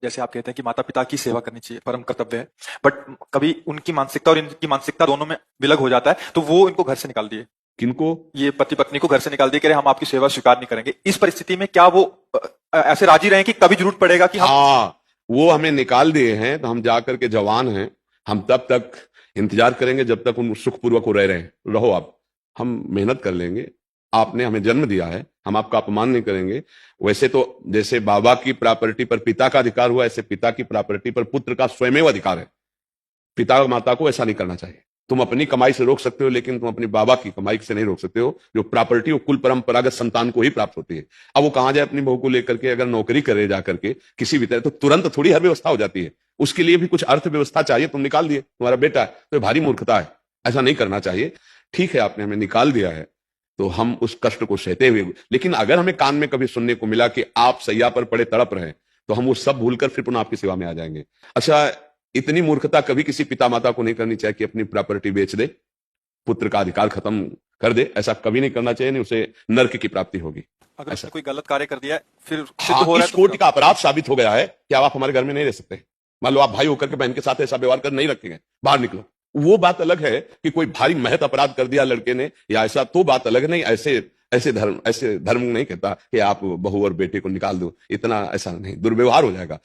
जैसे आप कहते हैं कि माता पिता की सेवा करनी चाहिए, परम कर्तव्य है, बट कभी उनकी मानसिकता और इनकी मानसिकता दोनों में विलग हो जाता है, तो वो इनको घर से निकाल दिए। किनको? ये पति पत्नी को घर से निकाल दिए, कह रहे हम आपकी सेवा स्वीकार नहीं करेंगे। इस परिस्थिति में क्या वो ऐसे राजी रहें कि कभी जरूरत पड़ेगा कि हम। हाँ, वो हमें निकाल दिए हैं तो हम जाकर के जवान हैं, हम तब तक इंतजार करेंगे जब तक उन सुखपूर्वक रह रहे हैं। रहो आप, हम मेहनत कर लेंगे। आपने हमें जन्म दिया है, हम आपका अपमान नहीं करेंगे। वैसे तो जैसे बाबा की प्रॉपर्टी पर पिता का अधिकार हुआ, ऐसे पिता की प्रॉपर्टी पर पुत्र का स्वयं अधिकार है। पिता माता को ऐसा नहीं करना चाहिए। तुम अपनी कमाई से रोक सकते हो, लेकिन तुम अपनी बाबा की कमाई से नहीं रोक सकते हो। जो प्रॉपर्टी वो कुल परंपरागत संतान को ही प्राप्त होती है। अब वो कहां जाए अपनी बहू को लेकर के, अगर नौकरी करे जाकर के किसी भी तरह, तो तुरंत थोड़ी हर व्यवस्था हो जाती है। उसके लिए भी कुछ अर्थव्यवस्था चाहिए। तुम निकाल दिए, तुम्हारा बेटा है, तो भारी मूर्खता है, ऐसा नहीं करना चाहिए। ठीक है, आपने हमें निकाल दिया है तो हम उस कष्ट को सहते हुए, लेकिन अगर हमें कान में कभी सुनने को मिला कि आप सैया पर पड़े तड़प रहे हैं, तो हम वो सब भूलकर फिर पुनः आपकी सेवा में आ जाएंगे। अच्छा, इतनी मूर्खता कभी किसी पिता माता को नहीं करनी चाहिए कि अपनी प्रॉपर्टी बेच दे, पुत्र का अधिकार खत्म कर दे। ऐसा कभी नहीं करना चाहिए, नहीं उसे नर्क की प्राप्ति होगी। अगर ऐसा, उसने कोई गलत कार्य कर दिया है, फिर सिद्ध हाँ, हो रहा इस है तो कोटि का अपराध साबित हो गया है कि अब आप हमारे घर में नहीं रह सकते। मान लो आप भाई होकर के बहन के साथ ऐसा व्यवहार कर नहीं रखेंगे, बाहर निकलो। वो बात अलग है कि कोई भारी महत अपराध कर दिया लड़के ने या ऐसा, तो बात अलग नहीं। ऐसे ऐसे धर्म नहीं कहता कि आप बहू और बेटे को निकाल दो, इतना ऐसा नहीं, दुर्व्यवहार हो जाएगा।